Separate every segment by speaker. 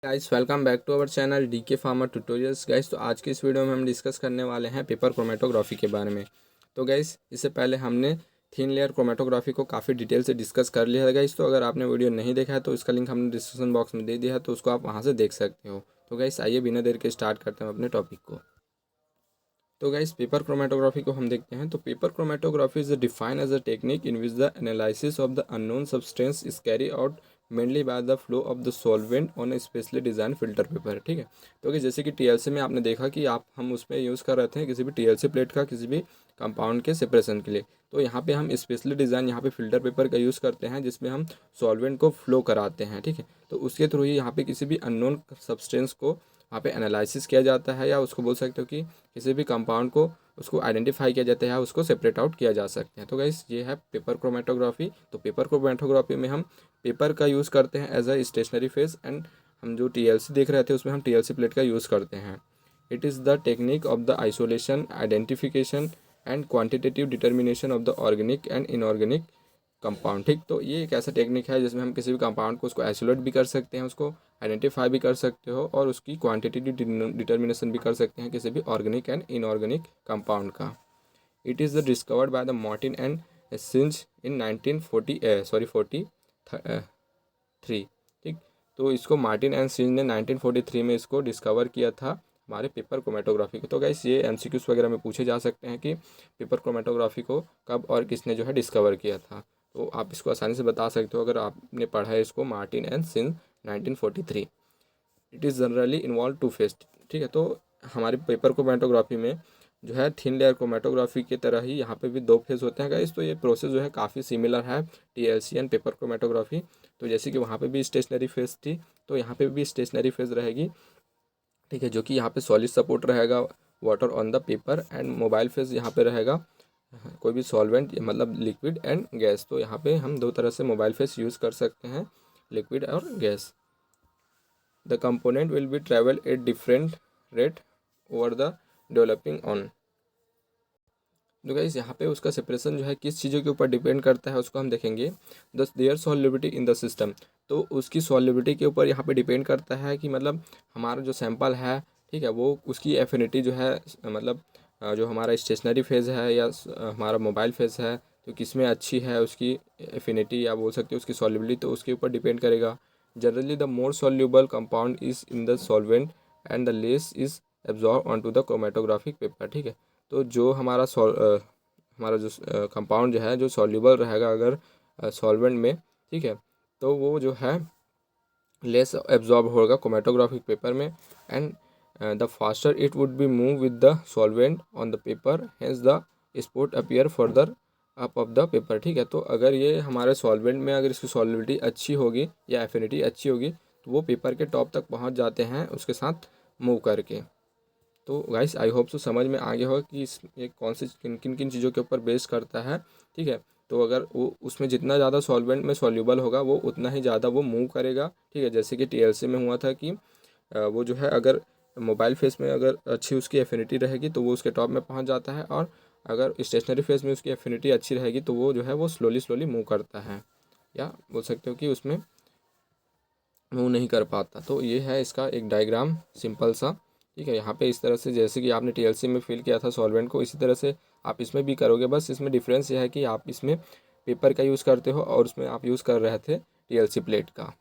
Speaker 1: Guys welcome back to our channel DK farmer tutorials. Guys तो आज की इस वीडियो में हम डिस्कस करने वाले हैं पेपर क्रोमेटोग्राफी के बारे में। तो गाइस इससे पहले हमने थिन लेयर क्रोमेटोग्राफी को काफ़ी डिटेल से डिस्कस कर लिया है गाइस। तो अगर आपने वीडियो नहीं देखा है तो इसका लिंक हमने डिस्क्रिप्शन बॉक्स में दे दिया है, तो उसको आप वहाँ से देख सकते हो। तो गाइस आइए बिना देर के स्टार्ट करते हैं अपने टॉपिक को। तो गाइस पेपर क्रोमेटोग्राफी को हम देखते हैं। तो paper chromatography is defined as a technique in which the analysis of the unknown substance is carry out mainly by the flow of the solvent on a specially design filter paper. ठीक है, तो कि जैसे कि TLC में आपने देखा कि हम उसमें यूज़ कर रहे थे किसी भी टीएलसी प्लेट का किसी भी कंपाउंड के सेपरेशन के लिए। तो यहाँ पे हम स्पेशली डिज़ाइन यहाँ पे फिल्टर पेपर का यूज़ करते हैं जिसमें हम सॉल्वेंट को फ्लो कराते हैं। ठीक है, तो उसके थ्रू ही यहाँ पे किसी भी अननोन सब्सटेंस को वहाँ पे एनालिसिस किया जाता है, या उसको बोल सकते हो कि किसी भी कंपाउंड को उसको आइडेंटिफाई किया जाता है, उसको सेपरेट आउट किया जा सकते हैं। तो गाइस ये है पेपर क्रोमेटोग्राफी। तो पेपर क्रोमेटोग्राफी में हम पेपर का यूज़ करते हैं as a stationary phase, and हम जो टीएलसी देख रहे थे उसमें हम टीएलसी प्लेट का यूज़ करते हैं। It is the technique of the isolation, identification and quantitative determination of the organic and inorganic compound. ठीक, तो ये एक ऐसा टेक्निक है जिसमें हम किसी भी कंपाउंड को उसको आइसोलेट भी कर सकते हैं, उसको आइडेंटिफाई भी कर सकते हो, और उसकी क्वांटिटेटिव डिटर्मिनेशन भी कर सकते हैं किसी भी ऑर्गेनिक एंड इनऑर्गेनिक कंपाउंड का। It is discovered by the Martin and Synge in 1943। ठीक, तो इसको मार्टिन एंड सिंज ने 1943 में इसको डिस्कवर किया था हमारे पेपर क्रोमेटोग्राफी को। तो गाइस ये एमसीक्यूज वगैरह में पूछे जा सकते हैं कि पेपर क्रोमेटोग्राफी को कब और किसने जो है डिस्कवर किया था। तो आप इसको आसानी से बता सकते हो अगर आपने पढ़ा है इसको, Martin and Synge 1943। It is generally involve two phase. ठीक है, तो हमारे पेपर क्रोमेटोग्राफी में जो है थिन लेयर क्रोमेटोग्राफी की तरह ही यहाँ पे भी दो फेज होते हैं गाइस। तो ये प्रोसेस जो है काफ़ी सिमिलर है टीएलसी एंड पेपर क्रोमेटोग्राफी। तो जैसे कि वहाँ पे भी स्टेशनरी फेज थी, तो यहाँ पे भी स्टेशनरी फेज रहेगी। ठीक है, जो कि यहाँ पे सॉलिड सपोर्ट रहेगा water on the paper, and mobile phase यहाँ पे रहेगा कोई भी सॉल्वेंट मतलब लिक्विड एंड गैस। तो यहाँ पे हम दो तरह से मोबाइल फेज यूज़ कर सकते हैं, लिक्विड और gas. The component will be travel at different rate over the developing on। तो गाइस यहाँ पे उसका सेपरेशन जो है किस चीज़ों के ऊपर डिपेंड करता है उसको हम देखेंगे। The their solubility in the system, तो उसकी सॉल्युबिलिटी के ऊपर यहाँ पे डिपेंड करता है कि मतलब हमारा जो सैंपल है, ठीक है, वो उसकी एफिनिटी जो है मतलब जो हमारा स्टेशनरी फेज़ है या हमारा मोबाइल फेज़ है, तो किस में अच्छी है उसकी एफिनिटी या बोल सकते हो उसकी सॉल्युबिलिटी, तो उसके ऊपर डिपेंड करेगा। Generally the more soluble compound is in the solvent and the less is absorb on to the chromatographic paper. ठीक है, तो जो हमारा जो कंपाउंड जो है जो सॉल्यूबल रहेगा अगर सॉल्वेंट में, ठीक है, तो वो जो है लेस एब्जॉर्ब होगा क्रोमेटोग्राफिक पेपर में, and the faster it would be move with the solvent on the paper, hence the spot appear further up of the paper. ठीक है, तो अगर ये हमारे सॉल्वेंट में अगर इसकी सॉल्युबिलिटी अच्छी होगी या एफिनिटी अच्छी होगी तो वो पेपर के टॉप तक पहुंच जाते हैं उसके साथ मूव करके। तो गाइस आई होप सो समझ में आ गया होगा कि ये कौन सी किन किन किन चीज़ों के ऊपर बेस करता है। ठीक है, तो अगर वो उसमें जितना ज़्यादा सॉल्वेंट में सॉल्यूबल होगा वो उतना ही ज़्यादा वो मूव करेगा। ठीक है, जैसे कि टीएलसी में हुआ था कि वो जो है अगर मोबाइल फेस में अगर अच्छी उसकी एफिनिटी रहेगी तो वो उसके टॉप में पहुंच जाता है, और अगर स्टेशनरी फेस में उसकी एफिनिटी अच्छी रहेगी तो वो जो है वो स्लोली स्लोली मूव करता है, या बोल सकते हो कि उसमें मूव नहीं कर पाता। तो ये है इसका एक डायग्राम सिंपल सा। ठीक है, यहाँ पे इस तरह से जैसे कि आपने टीएलसी में फिल किया था सॉल्वेंट को, इसी तरह से आप इसमें भी करोगे। बस इसमें डिफरेंस ये है कि आप इसमें पेपर का यूज़ करते हो और उसमें आप यूज़ कर रहे थे टीएलसी प्लेट का।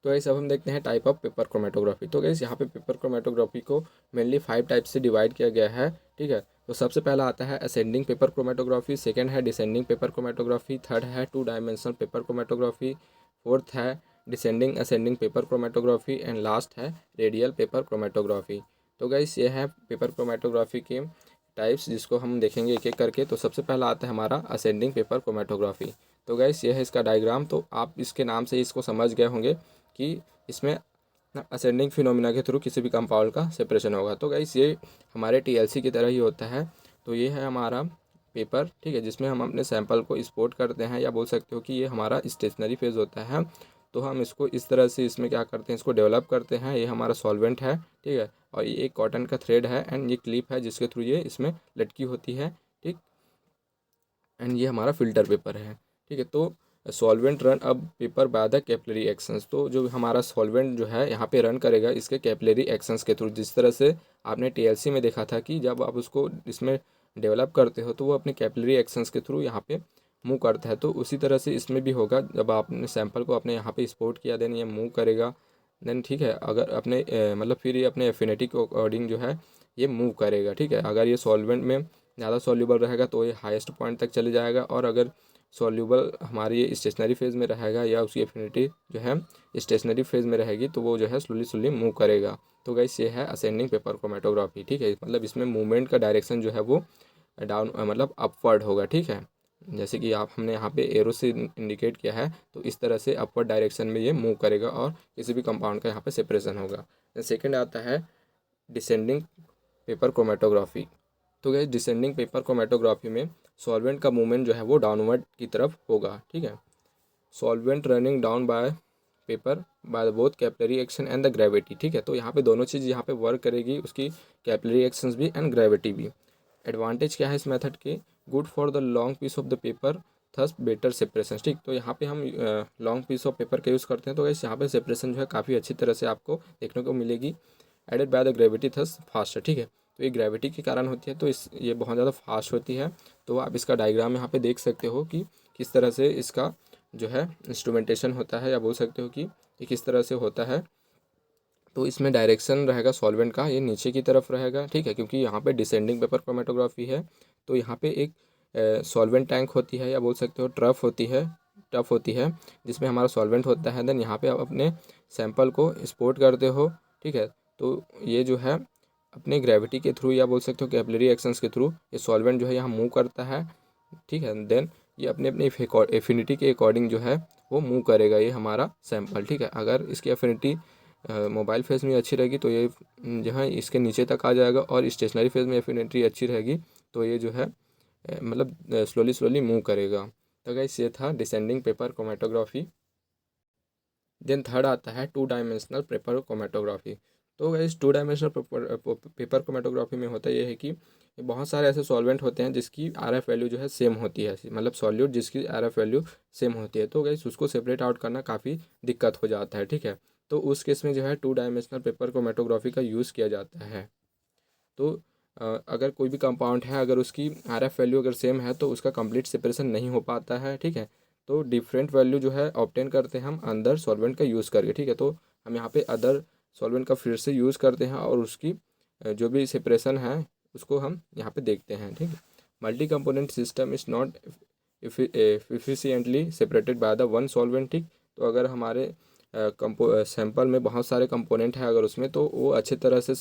Speaker 1: तो ऐसे अब हम देखते हैं टाइप ऑफ पेपर क्रोमेटोग्राफी। तो गैस यहाँ पे पेपर क्रोमेटोग्राफी को मेनली 5 टाइप से डिवाइड किया गया है। ठीक है, तो सबसे पहला आता है असेंडिंग पेपर क्रोमेटोग्राफी, सेकंड है डिसेंडिंग पेपर क्रोमेटोग्राफी, थर्ड है 2 डायमेंशनल पेपर क्रोमेटोग्राफी, फोर्थ है descending ascending paper chromatography, and last है रेडियल पेपर क्रोमेटोग्राफी। तो गैस ये है पेपर क्रोमेटोग्राफी के टाइप्स जिसको हम देखेंगे एक एक करके। तो सबसे पहला आता है हमारा असेंडिंग पेपर क्रोमेटोग्राफी। तो गैस ये है इसका डायग्राम। तो आप इसके नाम से इसको समझ गए होंगे कि इसमें असेंडिंग फिनोमिना के थ्रू किसी भी कंपाउंड का सेपरेशन होगा। तो गाइस ये हमारे टीएलसी की तरह ही होता है। तो ये है हमारा पेपर, ठीक है, जिसमें हम अपने सैंपल को एक्सपोर्ट करते हैं, या बोल सकते हो कि ये हमारा स्टेशनरी फेज होता है। तो हम इसको इस तरह से इसमें क्या करते हैं, इसको डेवलप करते हैं। ये हमारा सॉल्वेंट है, ठीक है, और ये एक कॉटन का थ्रेड है, एंड ये क्लिप है जिसके थ्रू ये इसमें लटकी होती है। ठीक, एंड ये हमारा फिल्टर पेपर है। ठीक है, तो सॉल्वेंट रन अब paper by the capillary actions. तो जो हमारा सॉल्वेंट जो है यहाँ पे रन करेगा इसके कैपिलरी एक्शंस के थ्रू। जिस तरह से आपने टीएलसी में देखा था कि जब आप उसको इसमें डेवलप करते हो तो वो अपने कैपिलरी एक्शंस के थ्रू यहाँ पे मूव करता है, तो उसी तरह से इसमें भी होगा। जब आपने सैंपल को अपने यहाँ पे एक्सपोर्ट किया देन ये मूव करेगा, देन ठीक है। अगर अपने मतलब फिर ये अपने एफिनिटी के अकॉर्डिंग जो है ये मूव करेगा, ठीक है। अगर ये सॉल्वेंट में ज़्यादा सॉल्यूबल रहेगा तो ये हाईएस्ट पॉइंट तक चले जाएगा, और अगर सॉल्यूबल हमारी ये स्टेशनरी फेज़ में रहेगा या उसकी एफिनिटी जो है स्टेशनरी फेज़ में रहेगी तो वो जो है स्लोली स्लोली मूव करेगा। तो गाइस ये है असेंडिंग पेपर क्रोमेटोग्राफी, ठीक है। मतलब इसमें मूवमेंट का डायरेक्शन जो है वो डाउन मतलब अपवर्ड होगा, ठीक है। जैसे कि आप हमने यहाँ पे एरो से इंडिकेट किया है, तो इस तरह से अपवर्ड डायरेक्शन में ये मूव करेगा और किसी भी कंपाउंड का यहाँ पे सेपरेशन होगा। सेकेंड आता है डिसेंडिंग पेपर क्रोमेटोग्राफी। तो गैस डिसेंडिंग पेपर क्रोमेटोग्राफी में सॉल्वेंट का मूवमेंट जो है वो डाउनवर्ड की तरफ होगा, ठीक है। Solvent running down by paper by both capillary action and the gravity, ठीक है। तो यहाँ पे दोनों चीज़ यहाँ पे वर्क करेगी, उसकी कैपिलरी एक्शंस भी एंड ग्रेविटी भी। एडवांटेज क्या है इस मेथड के? Good for the long piece of the paper thus better separation, ठीक। तो यहाँ पे हम लॉन्ग पीस ऑफ पेपर का यूज़ करते हैं, तो इस यहाँ पे सेपरेशन जो है काफ़ी अच्छी तरह से आपको देखने को मिलेगी। Added by the gravity thus faster, ठीक है। तो ये ग्रेविटी के कारण होती है, तो ये बहुत ज़्यादा फास्ट होती है। तो आप इसका डायग्राम यहाँ पे देख सकते हो कि किस तरह से इसका जो है इंस्ट्रूमेंटेशन होता है, या बोल सकते हो कि ये किस तरह से होता है। तो इसमें डायरेक्शन रहेगा सॉल्वेंट का, ये नीचे की तरफ रहेगा, ठीक है, क्योंकि यहाँ पे डिसेंडिंग पेपर क्रोमेटोग्राफी है। तो यहाँ पे एक सॉल्वेंट टैंक होती है, या बोल सकते हो टफ होती है जिसमें हमारा सॉल्वेंट होता है। देन यहाँ पे आप अपने सैंपल को एक्सपोर्ट करते हो, ठीक है। तो ये जो है अपने ग्रेविटी के थ्रू, या बोल सकते हो कैपिलरी एक्शंस के थ्रू, ये सॉल्वेंट जो है यहाँ मूव करता है, ठीक है। देन ये अपने अपने एफिनिटी के अकॉर्डिंग जो है वो मूव करेगा ये हमारा सैंपल, ठीक है। अगर इसकी एफिनिटी मोबाइल फेज़ में अच्छी रहेगी तो ये जो है इसके नीचे तक आ जाएगा, और स्टेशनरी फेज़ में एफिनिटी अच्छी रहेगी तो ये जो है मतलब स्लोली स्लोली मूव करेगा। तो गाइस ये था descending paper chromatography. Then third आता है टू डायमेंशनल पेपर क्रोमेटोग्राफी। तो guys two dimensional paper chromatography में होता ये है कि बहुत सारे ऐसे सॉल्वेंट होते हैं जिसकी आरएफ वैल्यू जो है सेम होती है, मतलब सॉल्यूट जिसकी आरएफ वैल्यू सेम होती है। तो गाइस उसको सेपरेट आउट करना काफ़ी दिक्कत हो जाता है, ठीक है। तो उस केस में जो है टू डायमेंशनल पेपर क्रोमेटोग्राफी का यूज़ किया जाता है। तो अगर कोई भी कंपाउंड है, अगर उसकी आरएफ वैल्यू अगर सेम है तो उसका कंप्लीट सेपरेशन नहीं हो पाता है, ठीक है। तो डिफरेंट वैल्यू जो है ऑब्टेन करते हैं हम अंदर सॉल्वेंट का यूज़ करके, ठीक है। तो हम यहाँ पे अदर सॉल्वेंट का फिर से यूज़ करते हैं, और उसकी जो भी सेपरेशन है उसको हम यहाँ पे देखते हैं, ठीक है। Multi component system is not efficiently separated by the one solvent, ठीक। तो अगर हमारे सैंपल में बहुत सारे कंपोनेंट हैं अगर उसमें, तो वो अच्छे तरह से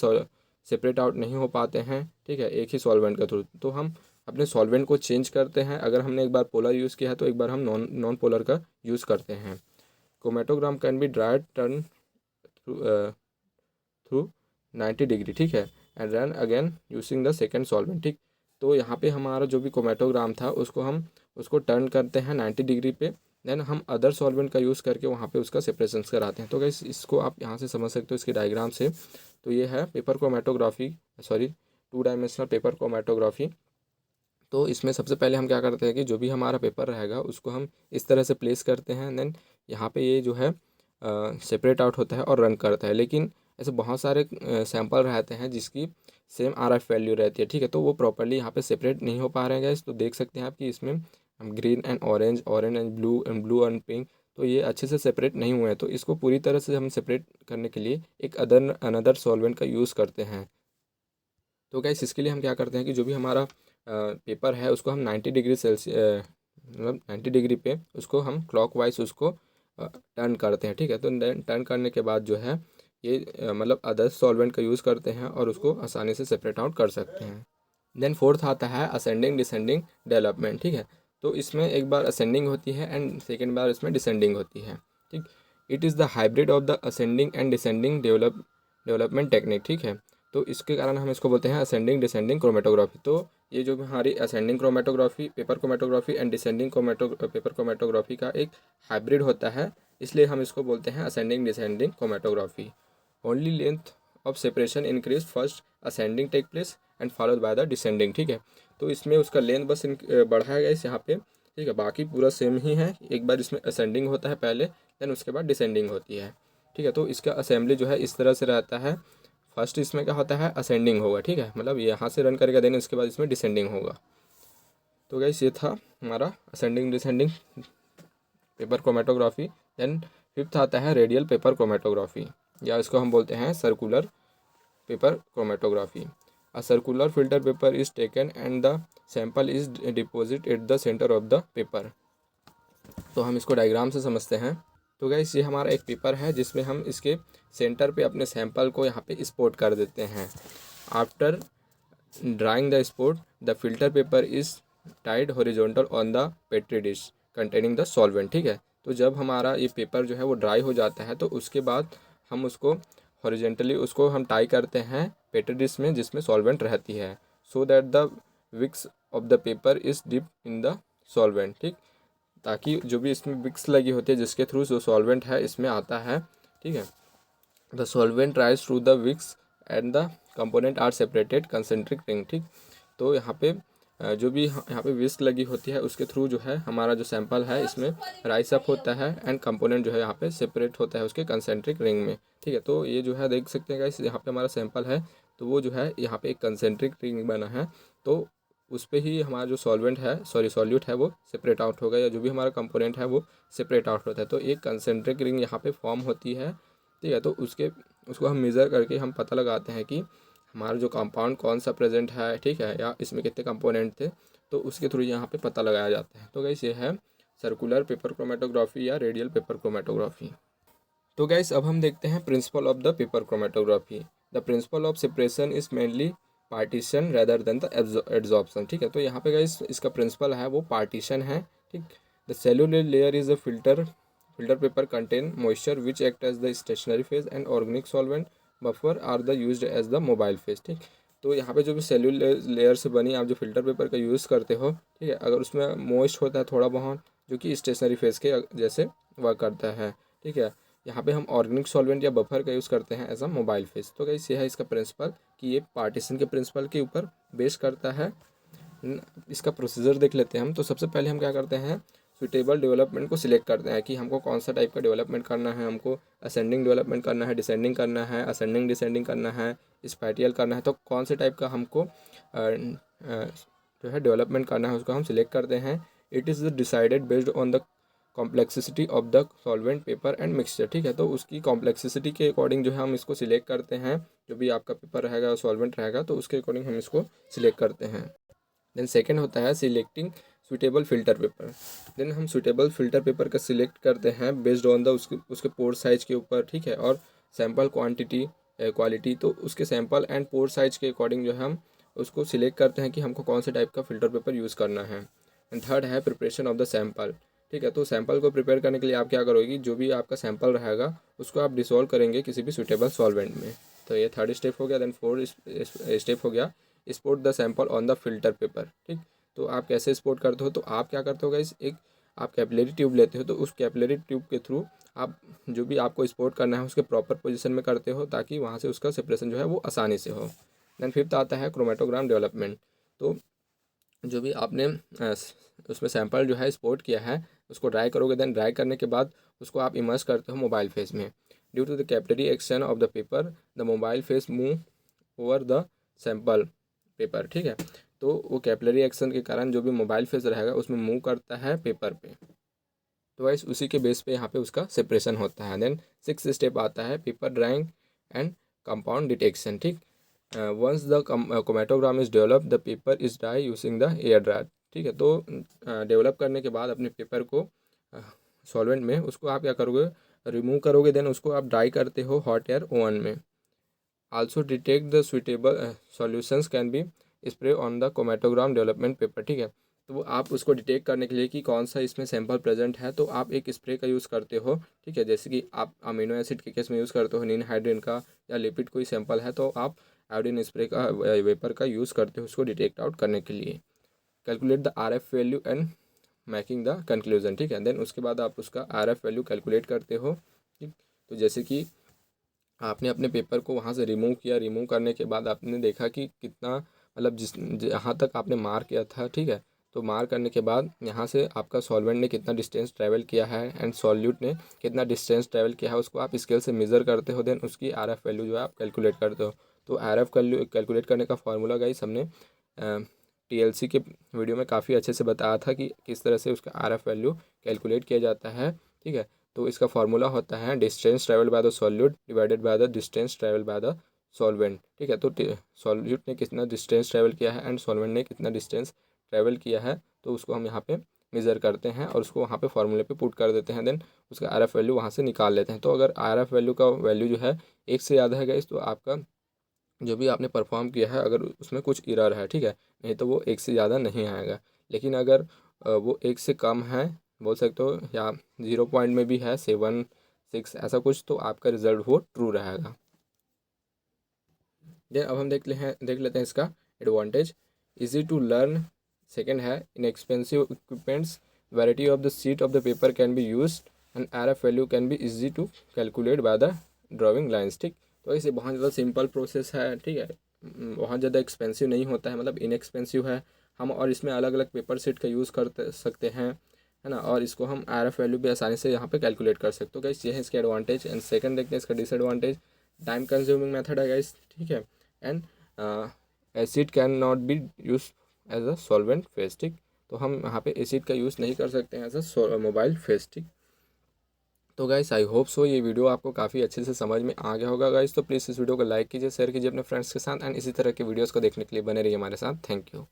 Speaker 1: सेपरेट आउट नहीं हो पाते हैं, ठीक है, एक ही सॉल्वेंट के थ्रू। तो हम अपने सॉल्वेंट को चेंज करते हैं। अगर हमने एक बार पोलर यूज़ किया है तो एक बार हम नॉन पोलर का यूज़ करते हैं। Chromatogram can be dried turn through 90 degree, ठीक है, and run again using the second solvent, ठीक। तो यहाँ पे हमारा जो भी क्रोमेटोग्राम था उसको टर्न करते हैं 90 डिग्री पे, देन हम अदर सॉल्वेंट का यूज़ करके वहाँ पे उसका सेपरेशन कराते हैं। तो गाइस इसको आप यहाँ से समझ सकते हो इसके डायग्राम से। तो ये है paper chromatography, sorry to dimensional paper chromatography. तो इसमें सबसे पहले हम क्या करते हैं कि जो भी हमारा पेपर रहेगा उसको हम इस तरह से प्लेस करते हैं, देन यहाँ पे ये जो है सेपरेट आउट होता है और रन करता है। लेकिन ऐसे बहुत सारे सैंपल रहते हैं जिसकी सेम आरएफ वैल्यू रहती है, ठीक है। तो वो प्रॉपर्ली यहाँ पे सेपरेट नहीं हो पा रहे हैं गाइस। तो देख सकते हैं आप कि इसमें हम green and orange, orange and blue and pink, तो ये अच्छे से सेपरेट नहीं हुए हैं। तो इसको पूरी तरह से हम सेपरेट करने के लिए एक अनदर सॉल्वेंट का यूज़ करते हैं। तो गाइस इसके लिए हम क्या करते हैं कि जो भी हमारा पेपर है उसको हम 90 डिग्री सेल्सियस मतलब 90 डिग्री पे उसको हम क्लॉकवाइज उसको टर्न करते हैं, ठीक है। तो टर्न करने के बाद जो है ये मतलब अदर सॉल्वेंट का यूज़ करते हैं और उसको आसानी से सेपरेट आउट कर सकते हैं। देन फोर्थ आता है असेंडिंग डिसेंडिंग डेवलपमेंट, ठीक है। तो इसमें एक बार असेंडिंग होती है एंड सेकेंड बार इसमें डिसेंडिंग होती है, ठीक। It is the hybrid of the ascending and descending development technique, ठीक है। तो इसके कारण हम इसको बोलते हैं असेंडिंग डिसेंडिंग क्रोमेटोग्राफी। तो ये जो हमारी ascending chromatography paper chromatography and descending paper chromatography का एक हाइब्रिड होता है, इसलिए हम इसको बोलते हैं ascending descending chromatography. Only length of separation increase first ascending take place and followed by the descending, ठीक है। तो इसमें उसका लेंथ बस बढ़ाया गया इस यहाँ पे ठीक है, बाकी पूरा सेम ही है। एक बार इसमें असेंडिंग होता है पहले, देन उसके बाद डिसेंडिंग होती है। ठीक है, तो इसका असेंबली जो है इस तरह से रहता है। फर्स्ट इसमें क्या होता है, असेंडिंग होगा। ठीक है, मतलब यहाँ से रन करेगा, देन उसके बाद इसमें डिसेंडिंग होगा। तो गाइस ये था हमारा ascending descending paper chromatography. Then fifth आता है रेडियल पेपर क्रोमेटोग्राफी, या इसको हम बोलते हैं circular paper chromatography. A circular filter paper is taken and the sample is deposit at the centre of the paper. तो हम इसको डायग्राम से समझते हैं। तो गाइस ये हमारा एक पेपर है जिसमें हम इसके सेंटर पे अपने सैंपल को यहाँ पे स्पोर्ट कर देते हैं। After drawing the sport the filter paper is tied horizontal on the petri dish containing the solvent. ठीक है, तो जब हमारा ये पेपर जो है वो ड्राई हो जाता है तो उसके बाद हम उसको हॉरिजॉन्टली उसको हम टाई करते हैं पेट्री डिश में जिसमें सॉल्वेंट रहती है, so that the wicks of the paper is dip in the solvent. ठीक, ताकि जो भी इसमें विक्स लगी होती है जिसके थ्रू जो सॉल्वेंट है इसमें आता है। ठीक है, the solvent rise through the wicks and the component are separated concentric ring. ठीक, तो यहाँ पे जो भी यहाँ पे विस्क लगी होती है उसके थ्रू जो है हमारा जो सैंपल है इसमें राइस अप होता है एंड कंपोनेंट जो है यहाँ पे सेपरेट होता है उसके कंसेंट्रिक रिंग में। ठीक है, तो ये जो है देख सकते हैं गाइस, यहाँ पे हमारा सैंपल है तो वो जो है यहाँ पे एक कंसेंट्रिक रिंग बना है, तो उस पर ही हमारा जो सॉल्वेंट है सॉल्यूट है वो सेपरेट आउट होगा, या जो भी हमारा कंपोनेंट है वो सेपरेट आउट होता है। तो एक कंसेंट्रिक रिंग यहाँ पे फॉर्म होती है। ठीक है, तो उसको हम मेज़र करके हम पता लगाते हैं कि हमारा जो कंपाउंड कौन सा प्रेजेंट है। ठीक है, या इसमें कितने कंपोनेंट थे, तो उसके थ्रू यहाँ पे पता लगाया जाता है। तो गाइस ये है सर्कुलर पेपर क्रोमेटोग्राफी या रेडियल पेपर क्रोमेटोग्राफी। तो गाइस अब हम देखते हैं principle of the paper chromatography. The principle of separation is mainly partition rather than the absorption. ठीक है, तो यहाँ पे गाइस इसका प्रिंसिपल है वो पार्टीशन है। ठीक, the cellular layer is a filter paper contain moisture which act as the stationary phase and organic solvent buffer are the used as the mobile phase. ठीक, तो यहाँ पे जो भी सेल्यूलर लेयर से बनी आप जो फिल्टर पेपर का यूज़ करते हो, ठीक है, अगर उसमें मॉइस्ट होता है थोड़ा बहुत जो कि स्टेशनरी फेज के जैसे वर्क करता है। ठीक है, यहाँ पे हम ऑर्गेनिक सॉल्वेंट या बफर का यूज़ करते हैं एज अ मोबाइल फेज। तो गाइस ये है इसका प्रिंसिपल कि ये पार्टीशन के प्रिंसिपल के ऊपर बेस करता है। इसका प्रोसीजर देख लेते हैं हम। तो सबसे पहले हम क्या करते हैं, सुटेबल डेवलपमेंट को सिलेक्ट करते हैं कि हमको कौन सा टाइप का डेवलपमेंट करना है। हमको असेंडिंग डेवलपमेंट करना है, डिसेंडिंग करना है, असेंडिंग डिसेंडिंग करना है, स्पैटियल करना है। तो कौन से टाइप का हमको जो है डेवलपमेंट करना है उसको हम सिलेक्ट करते हैं। It is decided based on the complexity of the solvent paper and mixture. ठीक है, तो उसकी कॉम्प्लेक्सिटी के अकॉर्डिंग जो है हम इसको सिलेक्ट करते हैं। जो भी आपका पेपर रहेगा सॉल्वेंट रहेगा तो उसके अकॉर्डिंग हम इसको सिलेक्ट करते हैं। देन सेकेंड होता है selecting suitable filter paper. Then हम सुटेबल फिल्टर पेपर का सिलेक्ट करते हैं बेस्ड ऑन द उसके पोर साइज के ऊपर। ठीक है, और सैम्पल क्वालिटी, तो उसके सैम्पल एंड पोर साइज के अकॉर्डिंग जो है हम उसको सिलेक्ट करते हैं कि हमको कौन से टाइप का फिल्टर पेपर यूज़ करना है। एंड थर्ड है प्रिपरेशन ऑफ द सैम्पल। ठीक है, तो सैंपल को प्रिपेयर करने के लिए आप क्या करोगे, जो भी आपका सैंपल रहेगा उसको आप डिसॉल्व करेंगे किसी भी सुटेबल सॉल्वेंट में। तो ये थर्ड स्टेप हो गया। देन फोर्थ स्टेप हो गया sport the sample on the filter paper. ठीक, तो आप कैसे स्पोर्ट करते हो, तो आप क्या करते हो गाइस, एक आप कैपिलरी ट्यूब लेते हो, तो उस कैपिलरी ट्यूब के थ्रू आप जो भी आपको स्पोर्ट करना है उसके प्रॉपर पोजीशन में करते हो ताकि वहाँ से उसका सेपरेशन जो है वो आसानी से हो। देन फिफ्थ आता है क्रोमेटोग्राम डेवलपमेंट। तो जो भी आपने उसमें सैंपल जो है स्पोर्ट किया है उसको ड्राई करोगे। देन ड्राई करने के बाद उसको आप इमर्स करते हो मोबाइल फेस में। Due to the capillary action of the paper the mobile phase move over the sample paper. ठीक है, तो वो कैपिलरी एक्शन के कारण जो भी मोबाइल फेस रहेगा उसमें मूव करता है पेपर पे, तो वाइस उसी के बेस पे यहाँ पे उसका सेपरेशन होता है। देन सिक्स स्टेप आता है paper drawing and compound detection. ठीक, once the chromatogram is develop the paper is dry using the air dryer. ठीक है, तो डेवलप करने के बाद अपने पेपर को सॉल्वेंट में उसको आप क्या करोगे, रिमूव करोगे। देन उसको आप ड्राई करते हो हॉट एयर ओवन में। Also detect the suitable solutions can be spray on the chromatogram development paper. ठीक है, तो वो आप उसको डिटेक्ट करने के लिए कि कौन सा इसमें सैंपल प्रेजेंट है तो आप एक स्प्रे का यूज़ करते हो। ठीक है, जैसे कि आप अमीनो एसिड के केस में यूज़ करते हो नीन हाइड्रेन का, या लिपिड कोई सैंपल है तो आप आयोडीन स्प्रे का वेपर का यूज़ करते हो उसको डिटेक्ट आउट करने के लिए। Calculate the RF value and making the conclusion. ठीक है, देन उसके बाद आप उसका RF वैल्यू कैलकुलेट करते हो। ठीक, तो जैसे कि आपने अपने पेपर को वहाँ से रिमूव किया, रिमूव करने के बाद आपने देखा कि कितना मतलब जहाँ तक आपने मार्क किया था, ठीक है, तो मार्क करने के बाद यहाँ से आपका सॉल्वेंट ने कितना डिस्टेंस ट्रैवल किया है एंड सॉल्यूट ने कितना डिस्टेंस ट्रैवल किया है उसको आप स्केल से मेज़र करते हो, देन उसकी RF वैल्यू जो है आप कैलकुलेट करते हो। तो RF कैलकुलेट करने का फार्मूला गाइस हमने TLC के वीडियो में काफ़ी अच्छे से बताया था कि किस तरह से उसका RF वैल्यू कैलकुलेट किया जाता है, ठीक है। तो इसका फार्मूला होता है distance travel by the solute divided by the distance travel by the solvent, ठीक है। तो सॉल्यूट ने कितना डिस्टेंस ट्रैवल किया है एंड सॉल्वेंट ने कितना डिस्टेंस ट्रैवल किया है, तो उसको हम यहाँ पे मेज़र करते हैं और उसको वहाँ पे फार्मूले पे पुट कर देते हैं, देन उसका RF वैल्यू वहाँ से निकाल लेते हैं। तो अगर RF वैल्यू का वैल्यू जो है 1 से ज़्यादा है गाइस, तो आपका जो भी आपने परफॉर्म किया है अगर उसमें कुछ एरर है, ठीक है, नहीं तो वो 1 से ज़्यादा नहीं आएगा। लेकिन अगर वो 1 से कम है बोल सकते हो या 0 पॉइंट में भी है 7 6 ऐसा कुछ, तो आपका रिजल्ट वो ट्रू रहेगा। देन अब हम देख लेते हैं इसका advantage. Easy to learn, second है inexpensive equipments, variety of the sheet of the paper can be use and RF value can be easy to calculate by the drawing lines, ठीक। तो इसे बहुत ज़्यादा सिंपल प्रोसेस है, ठीक है, बहुत ज़्यादा एक्सपेंसिव नहीं होता है, मतलब इनएक्सपेंसिव है हम, और इसमें अलग अलग पेपर शीट का यूज़ कर सकते हैं, है ना, और इसको हम RF वैल्यू भी आसानी से यहाँ पे कैलकुलेट कर सकते हो गाइस। ये है इसके एडवांटेज। एंड सेकंड देखते हैं इसका डिसएडवांटेज। टाइम कंज्यूमिंग मेथड है गाइस, ठीक है, and acid can not be use as a solvent phase, ठीक। तो हम यहाँ पे एसिड का यूज़ नहीं कर सकते हैं एज अ मोबाइल फेस, ठीक। तो गाइस आई होप सो ये वीडियो आपको काफ़ी अच्छे से समझ में आ गया होगा गाइस। तो प्लीज़ इस वीडियो को लाइक कीजिए, शेयर कीजिए अपने फ्रेंड्स के साथ, एंड इसी तरह के वीडियोस को देखने के लिए बने रहिए हमारे साथ। Thank you.